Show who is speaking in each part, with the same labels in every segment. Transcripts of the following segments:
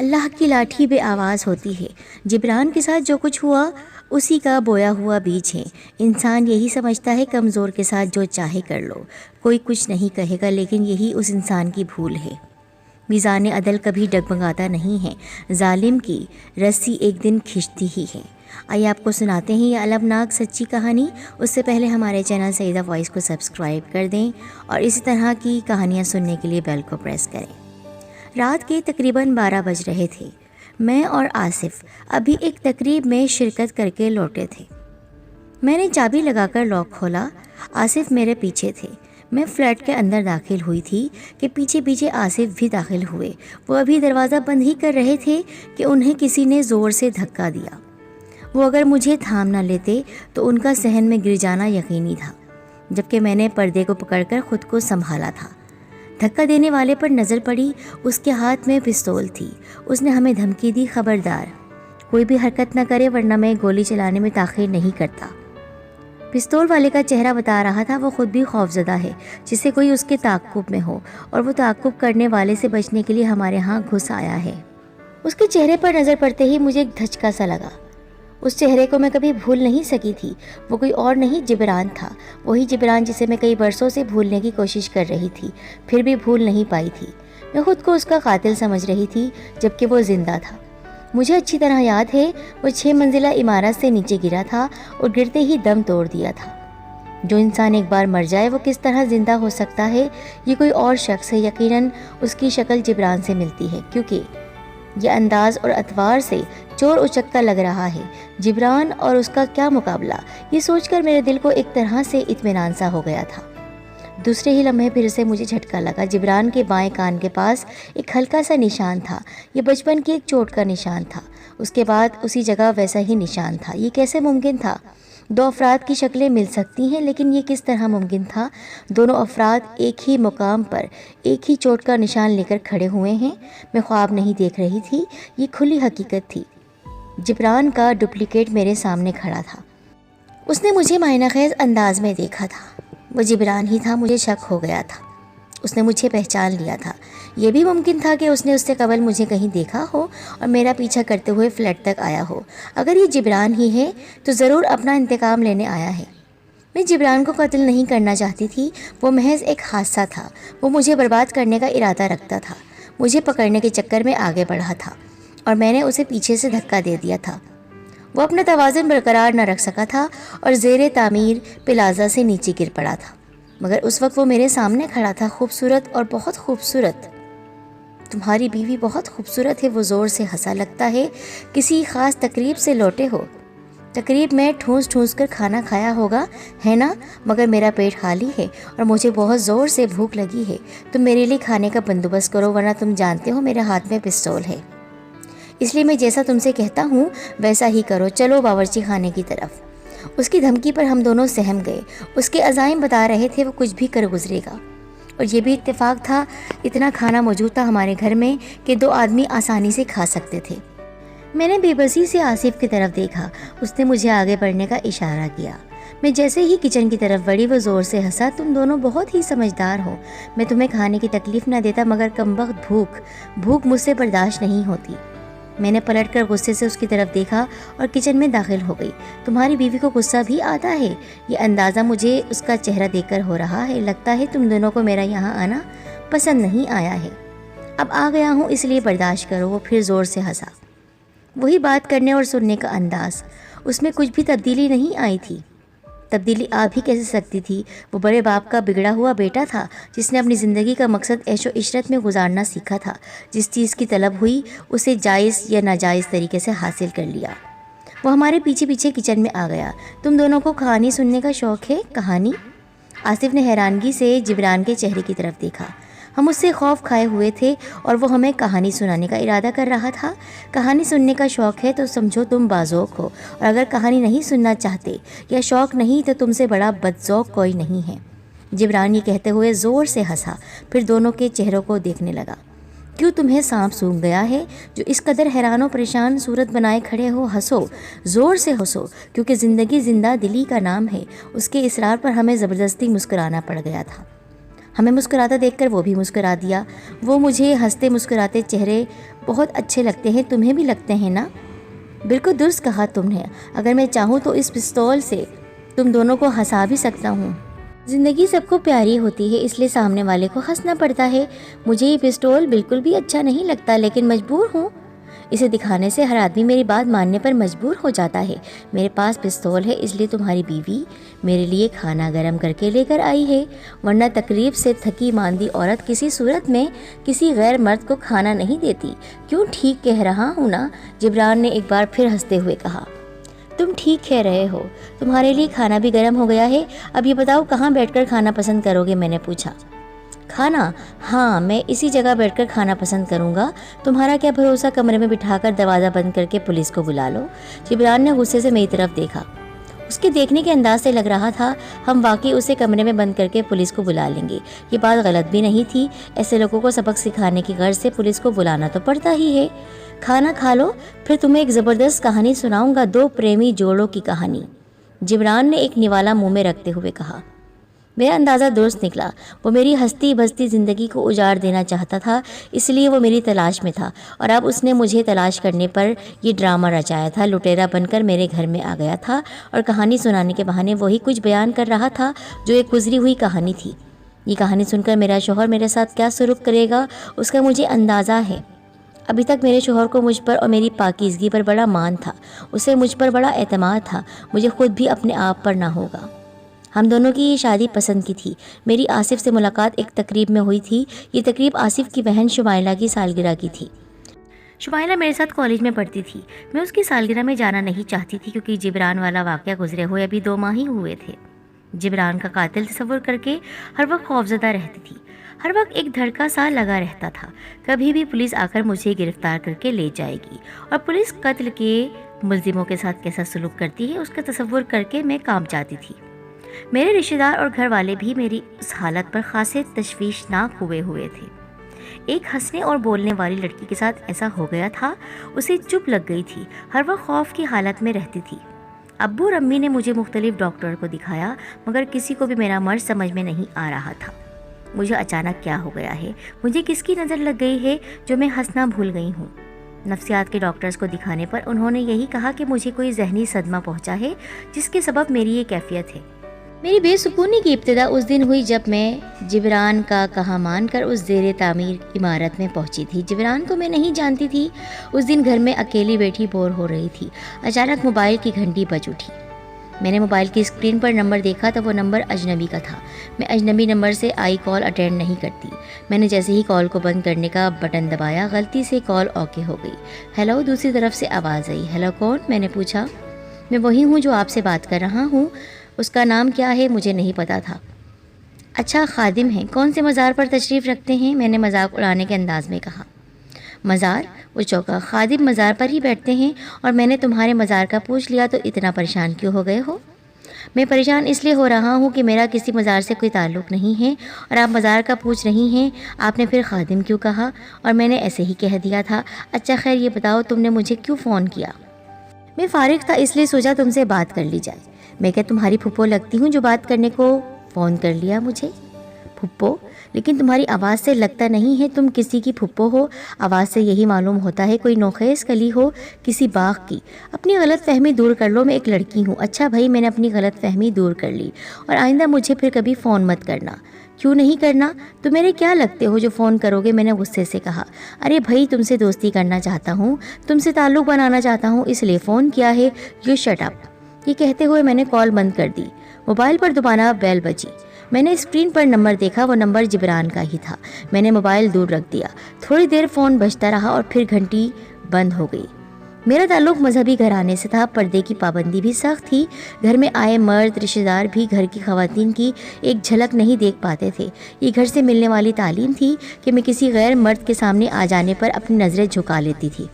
Speaker 1: اللہ کی لاٹھی بے آواز ہوتی ہے۔ جبران کے ساتھ جو کچھ ہوا اسی کا بویا ہوا بیج ہے۔ انسان یہی سمجھتا ہے کمزور کے ساتھ جو چاہے کر لو، کوئی کچھ نہیں کہے گا، لیکن یہی اس انسان کی بھول ہے۔ میزان عدل کبھی ڈگمگاتا نہیں ہے، ظالم کی رسی ایک دن کھنچتی ہی ہے۔ آئیے آپ کو سناتے ہیں یہ المناک سچی کہانی۔ اس سے پہلے ہمارے چینل سعیدہ وائس کو سبسکرائب کر دیں اور اسی طرح کی کہانیاں سننے کے لیے بیل کو پریس کریں۔ رات کے تقریباً 12 بج رہے تھے۔ میں اور آصف ابھی ایک تقریب میں شرکت کر کے لوٹے تھے۔ میں نے چابی لگا کر لاک کھولا، آصف میرے پیچھے تھے۔ میں فلیٹ کے اندر داخل ہوئی تھی کہ پیچھے پیچھے آصف بھی داخل ہوئے۔ وہ ابھی دروازہ بند ہی کر رہے تھے کہ انہیں کسی نے زور سے دھکا دیا۔ وہ اگر مجھے تھام نہ لیتے تو ان کا صحن میں گر جانا یقینی تھا، جبکہ میں نے پردے کو پکڑ کر خود کو سنبھالا تھا۔ دھکا دینے والے پر نظر پڑی، اس کے ہاتھ میں پستول تھی۔ اس نے ہمیں دھمکی دی، خبردار، کوئی بھی حرکت نہ کرے ورنہ میں گولی چلانے میں تاخیر نہیں کرتا۔ پستول والے کا چہرہ بتا رہا تھا وہ خود بھی خوفزدہ ہے، جسے کوئی اس کے تعاقب میں ہو، اور وہ تعاقب کرنے والے سے بچنے کے لیے ہمارے ہاں گھس آیا ہے۔ اس کے چہرے پر نظر پڑتے ہی مجھے ایک دھچکا سا لگا۔ اس چہرے کو میں کبھی بھول نہیں سکی تھی۔ وہ کوئی اور نہیں، جبران تھا، وہی جبران جسے میں کئی برسوں سے بھولنے کی کوشش کر رہی تھی، پھر بھی بھول نہیں پائی تھی۔ میں خود کو اس کا قاتل سمجھ رہی تھی، جبکہ وہ زندہ تھا۔ مجھے اچھی طرح یاد ہے وہ 6 منزلہ عمارت سے نیچے گرا تھا اور گرتے ہی دم توڑ دیا تھا۔ جو انسان ایک بار مر جائے وہ کس طرح زندہ ہو سکتا ہے؟ یہ کوئی اور شخص ہے، یقیناً اس کی شکل جبران سے ملتی ہے، کیونکہ یہ انداز اور اطوار سے چور اچکتا لگ رہا ہے۔ جبران اور اس کا کیا مقابلہ؟ یہ سوچ کر میرے دل کو ایک طرح سے اطمینان سا ہو گیا تھا۔ دوسرے ہی لمحے پھر سے مجھے جھٹکا لگا۔ جبران کے بائیں کان کے پاس ایک ہلکا سا نشان تھا۔ یہ بچپن کی ایک چوٹ کا نشان تھا۔ اس کے بعد اسی جگہ ویسا ہی نشان تھا۔ یہ کیسے ممکن تھا؟ 2 افراد کی شکلیں مل سکتی ہیں، لیکن یہ کس طرح ممکن تھا؟ دونوں افراد ایک ہی مقام پر ایک ہی چوٹ کا نشان لے کر کھڑے ہوئے ہیں۔ میں خواب نہیں دیکھ رہی تھی، یہ کھلی حقیقت تھی۔ جبران کا ڈپلیکیٹ میرے سامنے کھڑا تھا۔ اس نے مجھے معنی خیز انداز میں دیکھا تھا۔ وہ جبران ہی تھا، مجھے شک ہو گیا تھا۔ اس نے مجھے پہچان لیا تھا۔ یہ بھی ممکن تھا کہ اس نے اس سے قبل مجھے کہیں دیکھا ہو اور میرا پیچھا کرتے ہوئے فلیٹ تک آیا ہو۔ اگر یہ جبران ہی ہے تو ضرور اپنا انتقام لینے آیا ہے۔ میں جبران کو قتل نہیں کرنا چاہتی تھی، وہ محض ایک حادثہ تھا۔ وہ مجھے برباد کرنے کا ارادہ رکھتا تھا، مجھے پکڑنے کے چکر میں آگے بڑھا تھا اور میں نے اسے پیچھے سے دھکا دے دیا تھا۔ وہ اپنا توازن برقرار نہ رکھ سکا تھا اور زیر تعمیر پلازا سے نیچے گر پڑا تھا، مگر اس وقت وہ میرے سامنے کھڑا تھا، خوبصورت اور بہت خوبصورت۔ تمہاری بیوی بہت خوبصورت ہے، وہ زور سے ہنسا، لگتا ہے کسی خاص تقریب سے لوٹے ہو۔ تقریب میں ٹھونس ٹھونس کر کھانا کھایا ہوگا، ہے نا؟ مگر میرا پیٹ خالی ہے اور مجھے بہت زور سے بھوک لگی ہے۔ تم میرے لیے کھانے کا بندوبست کرو، ورنہ تم جانتے ہو میرے ہاتھ میں پستول ہے، اس لیے میں جیسا تم سے کہتا ہوں ویسا ہی کرو۔ چلو باورچی خانے کی طرف۔ اس کی دھمکی پر ہم دونوں سہم گئے۔ اس کے عزائم بتا رہے تھے وہ کچھ بھی کر گزرے گا، اور یہ بھی اتفاق تھا اتنا کھانا موجود تھا ہمارے گھر میں کہ 2 آدمی آسانی سے کھا سکتے تھے۔ میں نے بے بسی سے آصف کی طرف دیکھا، اس نے مجھے آگے بڑھنے کا اشارہ کیا۔ میں جیسے ہی کچن کی طرف بڑھی وہ زور سے ہنسا، تم دونوں بہت ہی سمجھدار ہو، میں تمہیں کھانے کی تکلیف نہ دیتا، مگر کمبخت بھوک مجھ سے برداشت نہیں ہوتی۔ میں نے پلٹ کر غصے سے اس کی طرف دیکھا اور کچن میں داخل ہو گئی۔ تمہاری بیوی کو غصہ بھی آتا ہے؟ یہ اندازہ مجھے اس کا چہرہ دیکھ کر ہو رہا ہے۔ لگتا ہے تم دونوں کو میرا یہاں آنا پسند نہیں آیا ہے۔ اب آ گیا ہوں اس لیے برداشت کرو۔ وہ پھر زور سے ہنسا۔ وہی بات کرنے اور سننے کا انداز، اس میں کچھ بھی تبدیلی نہیں آئی تھی۔ تبدیلی آ بھی کیسے سکتی تھی؟ وہ بڑے باپ کا بگڑا ہوا بیٹا تھا جس نے اپنی زندگی کا مقصد عیش و عشرت میں گزارنا سیکھا تھا۔ جس چیز کی طلب ہوئی اسے جائز یا ناجائز طریقے سے حاصل کر لیا۔ وہ ہمارے پیچھے پیچھے کچن میں آ گیا۔ تم دونوں کو کہانی سننے کا شوق ہے؟ کہانی؟ آصف نے حیرانگی سے جبران کے چہرے کی طرف دیکھا۔ ہم اس سے خوف کھائے ہوئے تھے اور وہ ہمیں کہانی سنانے کا ارادہ کر رہا تھا۔ کہانی سننے کا شوق ہے تو سمجھو تم باذوق ہو، اور اگر کہانی نہیں سننا چاہتے یا شوق نہیں تو تم سے بڑا بدذوق کوئی نہیں ہے۔ جبران یہ کہتے ہوئے زور سے ہنسا، پھر دونوں کے چہروں کو دیکھنے لگا۔ کیوں تمہیں سانپ سونگھ گیا ہے جو اس قدر حیران و پریشان صورت بنائے کھڑے ہو؟ ہنسو، زور سے ہنسو، کیونکہ زندگی زندہ دلی کا نام ہے۔ اس کے اصرار پر ہمیں زبردستی مسکرانا پڑ گیا تھا۔ ہمیں مسکراتا دیکھ کر وہ بھی مسکرا دیا۔ وہ مجھے ہنستے مسکراتے چہرے بہت اچھے لگتے ہیں، تمہیں بھی لگتے ہیں نا؟ بالکل درست کہا تم نے، اگر میں چاہوں تو اس پستول سے تم دونوں کو ہنسا بھی سکتا ہوں۔ زندگی سب کو پیاری ہوتی ہے، اس لیے سامنے والے کو ہنسنا پڑتا ہے۔ مجھے یہ پستول بالکل بھی اچھا نہیں لگتا، لیکن مجبور ہوں۔ اسے دکھانے سے ہر آدمی میری بات ماننے پر مجبور ہو جاتا ہے۔ میرے پاس پستول ہے، اس لیے تمہاری بیوی میرے لیے کھانا گرم کر کے لے کر آئی ہے، ورنہ تقریب سے تھکی ماندی عورت کسی صورت میں کسی غیر مرد کو کھانا نہیں دیتی۔ کیوں ٹھیک کہہ رہا ہوں نا؟ جبران نے ایک بار پھر ہنستے ہوئے کہا۔ تم ٹھیک کہہ رہے ہو، تمہارے لیے کھانا بھی گرم ہو گیا ہے۔ اب یہ بتاؤ کہاں بیٹھ کر کھانا پسند کرو گے؟ میں نے پوچھا۔ کھانا؟ ہاں، میں اسی جگہ بیٹھ کر کھانا پسند کروں گا۔ تمہارا کیا بھروسہ، کمرے میں بٹھا کر دروازہ بند کر کے پولیس کو بلا لو۔ جبران نے غصے سے میری طرف دیکھا۔ اس کے دیکھنے کے انداز سے لگ رہا تھا ہم واقعی اسے کمرے میں بند کر کے پولیس کو بلا لیں گے۔ یہ بات غلط بھی نہیں تھی، ایسے لوگوں کو سبق سکھانے کی غرض سے پولیس کو بلانا تو پڑتا ہی ہے۔ کھانا کھا لو، پھر تمہیں ایک زبردست کہانی سناؤں گا، دو پریمی جوڑوں کی کہانی، جبران نے ایک نوالا منہ میں رکھتے ہوئے کہا۔ میرا اندازہ درست نکلا، وہ میری ہستی بستی زندگی کو اجاڑ دینا چاہتا تھا، اس لیے وہ میری تلاش میں تھا، اور اب اس نے مجھے تلاش کرنے پر یہ ڈرامہ رچایا تھا، لٹیرا بن کر میرے گھر میں آ گیا تھا اور کہانی سنانے کے بہانے وہی کچھ بیان کر رہا تھا جو ایک گزری ہوئی کہانی تھی۔ یہ کہانی سن کر میرا شوہر میرے ساتھ کیا سلوک کرے گا اس کا مجھے اندازہ ہے۔ ابھی تک میرے شوہر کو مجھ پر اور میری پاکیزگی پر بڑا مان تھا، اسے مجھ پر بڑا اعتماد تھا، مجھے خود بھی اپنے آپ پر نہ ہوگا۔ ہم دونوں کی یہ شادی پسند کی تھی۔ میری آصف سے ملاقات ایک تقریب میں ہوئی تھی، یہ تقریب آصف کی بہن شمائلہ کی سالگرہ کی تھی۔ شمائلہ میرے ساتھ کالج میں پڑھتی تھی، میں اس کی سالگرہ میں جانا نہیں چاہتی تھی کیونکہ جبران والا واقعہ گزرے ہوئے ابھی 2 ماہ ہی ہوئے تھے۔ جبران کا قاتل تصور کر کے ہر وقت خوفزدہ رہتی تھی، ہر وقت ایک دھڑکا سا لگا رہتا تھا، کبھی بھی پولیس آ کر مجھے گرفتار کر کے لے جائے گی، اور پولیس قتل کے ملزموں کے ساتھ کیسا سلوک کرتی ہے اس کا تصور کر کے میں کانپ جاتی تھی۔ میرے رشتہ دار اور گھر والے بھی میری اس حالت پر خاصے تشویشناک ہوئے تھے۔ ایک ہنسنے اور بولنے والی لڑکی کے ساتھ ایسا ہو گیا تھا، اسے چپ لگ گئی تھی، ہر وقت خوف کی حالت میں رہتی تھی۔ ابو اور امی نے مجھے مختلف ڈاکٹر کو دکھایا، مگر کسی کو بھی میرا مرض سمجھ میں نہیں آ رہا تھا۔ مجھے اچانک کیا ہو گیا ہے، مجھے کس کی نظر لگ گئی ہے جو میں ہنسنا بھول گئی ہوں۔ نفسیات کے ڈاکٹرز کو دکھانے پر انہوں نے یہی کہا کہ مجھے کوئی ذہنی صدمہ پہنچا ہے جس کے سبب میری یہ کیفیت ہے۔ میری بے سکونی کی ابتدا اس دن ہوئی جب میں جبران کا کہا مان کر اس زیر تعمیر عمارت میں پہنچی تھی۔ جبران کو میں نہیں جانتی تھی، اس دن گھر میں اکیلی بیٹھی بور ہو رہی تھی۔ اچانک موبائل کی گھنٹی بج اٹھی۔ میں نے موبائل کی اسکرین پر نمبر دیکھا تو وہ نمبر اجنبی کا تھا۔ میں اجنبی نمبر سے آئی کال اٹینڈ نہیں کرتی۔ میں نے جیسے ہی کال کو بند کرنے کا بٹن دبایا، غلطی سے کال اوکے ہو گئی۔ ہیلو، دوسری طرف سے آواز آئی۔ ہیلو کون؟ میں نے پوچھا۔ میں وہی ہوں جو آپ سے بات کر رہا ہوں۔ اس کا نام کیا ہے مجھے نہیں پتا تھا۔ اچھا، خادم ہیں، کون سے مزار پر تشریف رکھتے ہیں؟ میں نے مذاق اڑانے کے انداز میں کہا۔ مزار؟ وہ چوکا۔ خادم مزار پر ہی بیٹھتے ہیں، اور میں نے تمہارے مزار کا پوچھ لیا تو اتنا پریشان کیوں ہو گئے ہو؟ میں پریشان اس لیے ہو رہا ہوں کہ میرا کسی مزار سے کوئی تعلق نہیں ہے، اور آپ مزار کا پوچھ رہی ہیں۔ آپ نے پھر خادم کیوں کہا؟ اور میں نے ایسے ہی کہہ دیا تھا۔ اچھا خیر، یہ بتاؤ تم نے مجھے کیوں فون کیا؟ میں فارغ تھا، اس لیے سوچا تم سے بات کر لی جائے۔ میں کیا تمہاری پھپھو لگتی ہوں جو بات کرنے کو فون کر لیا مجھے؟ پھپھو؟ لیکن تمہاری آواز سے لگتا نہیں ہے تم کسی کی پھپھو ہو، آواز سے یہی معلوم ہوتا ہے کوئی نوخیز کلی ہو کسی باغ کی۔ اپنی غلط فہمی دور کر لو، میں ایک لڑکی ہوں۔ اچھا بھائی، میں نے اپنی غلط فہمی دور کر لی، اور آئندہ مجھے پھر کبھی فون مت کرنا۔ کیوں نہیں کرنا؟ تم میرے کیا لگتے ہو جو فون کرو گے؟ میں نے غصے سے کہا۔ ارے بھائی، تم سے دوستی کرنا چاہتا ہوں، تم سے تعلق بنانا چاہتا ہوں، اس لیے فون کیا ہے۔ You shut up. یہ کہتے ہوئے میں نے کال بند کر دی۔ موبائل پر دوبارہ بیل بجی۔ میں نے اسکرین پر نمبر دیکھا، وہ نمبر جبران کا ہی تھا۔ میں نے موبائل دور رکھ دیا۔ تھوڑی دیر فون بجتا رہا اور پھر گھنٹی بند ہو گئی۔ میرا تعلق مذہبی گھرانے سے تھا، پردے کی پابندی بھی سخت تھی، گھر میں آئے مرد رشتہ دار بھی گھر کی خواتین کی ایک جھلک نہیں دیکھ پاتے تھے۔ یہ گھر سے ملنے والی تعلیم تھی کہ میں کسی غیر مرد کے سامنے آ جانے پر اپنی نظریں جھکا لیتی تھی۔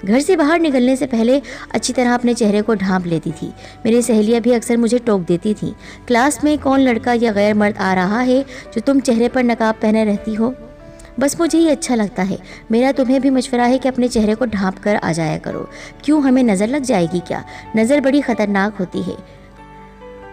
Speaker 1: گھر سے باہر نکلنے سے پہلے اچھی طرح اپنے چہرے کو ڈھانپ لیتی تھی۔ میری سہیلیاں بھی اکثر مجھے ٹوک دیتی تھیں، کلاس میں کون لڑکا یا غیر مرد آ رہا ہے جو تم چہرے پر نقاب پہنے رہتی ہو؟ بس مجھے ہی اچھا لگتا ہے۔ میرا تمہیں بھی مشورہ ہے کہ اپنے چہرے کو ڈھانپ کر آ جایا کرو۔ کیوں، ہمیں نظر لگ جائے گی کیا؟ نظر بڑی خطرناک ہوتی ہے۔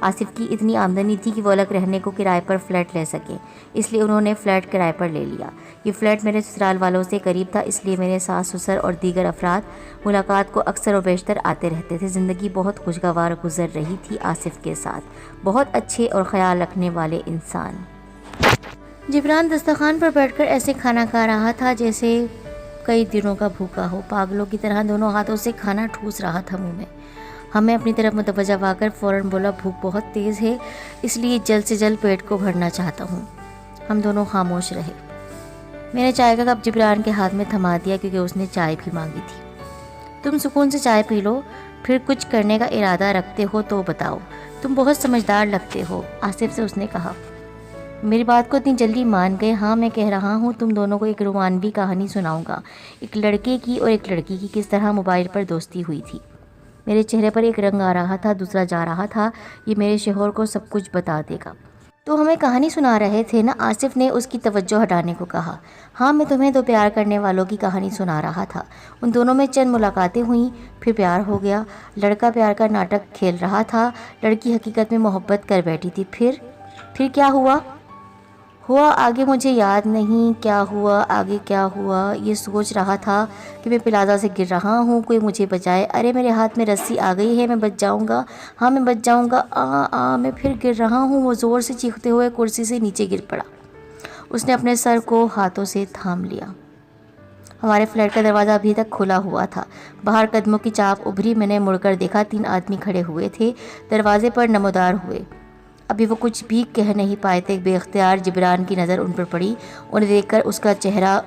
Speaker 1: آصف کی اتنی آمدنی تھی کہ وہ الگ رہنے کو کرائے پر فلیٹ لے سکیں، اس لیے انہوں نے فلیٹ کرائے پر لے لیا۔ یہ فلیٹ میرے سسرال والوں سے قریب تھا، اس لیے میرے ساس سسر اور دیگر افراد ملاقات کو اکثر و بیشتر آتے رہتے تھے۔ زندگی بہت خوشگوار گزر رہی تھی آصف کے ساتھ، بہت اچھے اور خیال رکھنے والے انسان۔ جبران دسترخوان پر بیٹھ کر ایسے کھانا کھا رہا تھا جیسے کئی دنوں کا بھوکا ہو، پاگلوں کی طرح دونوں ہاتھوں سے کھانا ٹھوس رہا تھا منہ میں۔ ہمیں اپنی طرف متوجہ پا کر فوراً بولا، بھوک بہت تیز ہے، اس لیے جلد سے جلد پیٹ کو بھرنا چاہتا ہوں۔ ہم دونوں خاموش رہے۔ میں نے چائے کا کپ جبران کے ہاتھ میں تھما دیا کیونکہ اس نے چائے بھی مانگی تھی۔ تم سکون سے چائے پی لو، پھر کچھ کرنے کا ارادہ رکھتے ہو تو بتاؤ، تم بہت سمجھدار لگتے ہو، آصف سے اس نے کہا۔ میری بات کو اتنی جلدی مان گئے؟ ہاں، میں کہہ رہا ہوں تم دونوں کو ایک رومانوی کہانی سناؤں گا، ایک لڑکے کی اور ایک لڑکی کی کس طرح موبائل پر دوستی ہوئی تھی۔ میرے چہرے پر ایک رنگ آ رہا تھا، دوسرا جا رہا تھا، یہ میرے شوہر کو سب کچھ بتا دے گا۔ تو ہمیں کہانی سنا رہے تھے نا؟ آصف نے اس کی توجہ ہٹانے کو کہا۔ ہاں، میں تمہیں دو پیار کرنے والوں کی کہانی سنا رہا تھا، ان دونوں میں چند ملاقاتیں ہوئیں، پھر پیار ہو گیا، لڑکا پیار کا ناٹک کھیل رہا تھا، لڑکی حقیقت میں محبت کر بیٹھی تھی، پھر کیا ہوا آگے مجھے یاد نہیں، کیا ہوا آگے، کیا ہوا؟ یہ سوچ رہا تھا کہ میں پلازا سے گر رہا ہوں، کوئی مجھے بچائے، ارے میرے ہاتھ میں رسی آ گئی ہے، میں بچ جاؤں گا، ہاں میں بچ جاؤں گا، میں پھر گر رہا ہوں۔ وہ زور سے چیختے ہوئے کرسی سے نیچے گر پڑا، اس نے اپنے سر کو ہاتھوں سے تھام لیا۔ ہمارے فلیٹ کا دروازہ ابھی تک کھلا ہوا تھا، باہر قدموں کی چاپ ابھری، میں نے مڑ کر دیکھا، 3 آدمی کھڑے ہوئے تھے، دروازے پر نمودار ہوئے۔ ابھی وہ کچھ بھی کہہ نہیں پائے تھے، بے اختیار جبران کی نظر ان پر پڑی، انہیں دیکھ کر اس کا چہرہ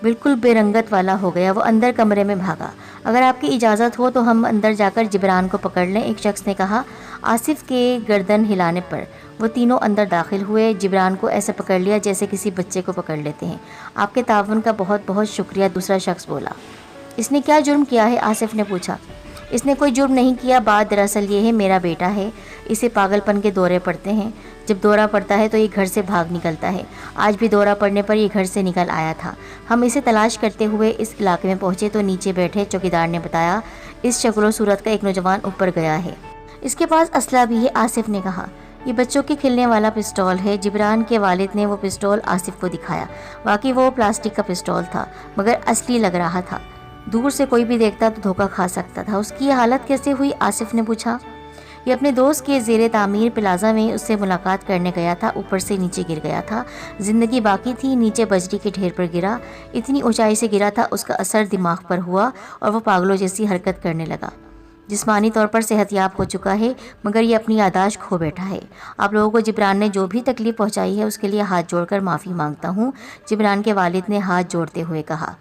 Speaker 1: بالکل بے رنگت والا ہو گیا۔ وہ اندر کمرے میں بھاگا۔ اگر آپ کی اجازت ہو تو ہم اندر جا کر جبران کو پکڑ لیں، ایک شخص نے کہا۔ آصف کے گردن ہلانے پر وہ تینوں اندر داخل ہوئے، جبران کو ایسے پکڑ لیا جیسے کسی بچے کو پکڑ لیتے ہیں۔ آپ کے تعاون کا بہت بہت شکریہ، دوسرا شخص بولا۔ اس نے کیا جرم کیا ہے؟ آصف نے پوچھا۔ اس نے کوئی جرم نہیں کیا، بات دراصل یہ ہے میرا بیٹا ہے، اسے پاگل پن کے دورے پڑتے ہیں، جب دورہ پڑتا ہے تو یہ گھر سے بھاگ نکلتا ہے، آج بھی دورہ پڑنے پر یہ گھر سے نکل آیا تھا۔ ہم اسے تلاش کرتے ہوئے اس علاقے میں پہنچے تو نیچے بیٹھے چوکیدار نے بتایا اس شکل و صورت کا ایک نوجوان اوپر گیا ہے، اس کے پاس اسلحہ بھی ہے۔ آصف نے کہا، یہ بچوں کے کھلنے والا پستول ہے۔ جبران کے والد نے وہ پستول آصف کو دکھایا، واقعی وہ پلاسٹک کا پستول تھا مگر اصلی لگ رہا تھا، دور سے کوئی بھی دیکھتا تو دھوکہ کھا سکتا تھا۔ اس کی یہ حالت کیسے ہوئی؟ آصف نے پوچھا۔ یہ اپنے دوست کے زیر تعمیر پلازا میں اس سے ملاقات کرنے گیا تھا، اوپر سے نیچے گر گیا تھا، زندگی باقی تھی، نیچے بجری کے ڈھیر پر گرا، اتنی اونچائی سے گرا تھا، اس کا اثر دماغ پر ہوا اور وہ پاگلوں جیسی حرکت کرنے لگا۔ جسمانی طور پر صحت یاب ہو چکا ہے مگر یہ اپنی یادداشت کھو بیٹھا ہے۔ آپ لوگوں کو جبران نے جو بھی تکلیف پہنچائی ہے اس کے لیے ہاتھ جوڑ کر معافی مانگتا ہوں، جبران کے والد نے ہاتھ جوڑتے ہوئے کہا۔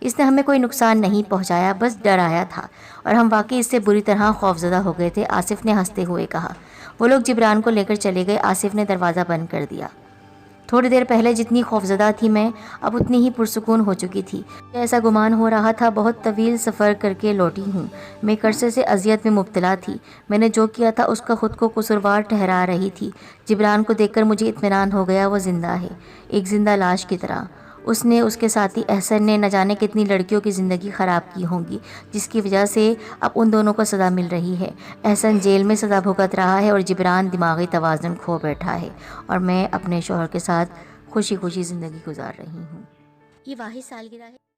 Speaker 1: اس نے ہمیں کوئی نقصان نہیں پہنچایا، بس ڈرایا تھا اور ہم واقعی اس سے بری طرح خوفزدہ ہو گئے تھے، آصف نے ہنستے ہوئے کہا۔ وہ لوگ جبران کو لے کر چلے گئے، آصف نے دروازہ بند کر دیا۔ تھوڑی دیر پہلے جتنی خوفزدہ تھی میں، اب اتنی ہی پرسکون ہو چکی تھی۔ ایسا گمان ہو رہا تھا بہت طویل سفر کر کے لوٹی ہوں، میں ایک عرصے سے اذیت میں مبتلا تھی، میں نے جو کیا تھا اس کا خود کو قصوروار ٹھہرا رہی تھی۔ جبران کو دیکھ کر مجھے اطمینان ہو گیا، وہ زندہ ہے، ایک زندہ لاش کی طرح۔ اس نے، اس کے ساتھی احسن نے نہ جانے کتنی لڑکیوں کی زندگی خراب کی ہوں گی، جس کی وجہ سے اب ان دونوں کو سزا مل رہی ہے۔ احسن جیل میں سزا بھگت رہا ہے اور جبران دماغی توازن کھو بیٹھا ہے، اور میں اپنے شوہر کے ساتھ خوشی خوشی زندگی گزار رہی ہوں۔ یہ واحد سالگرہ ہے۔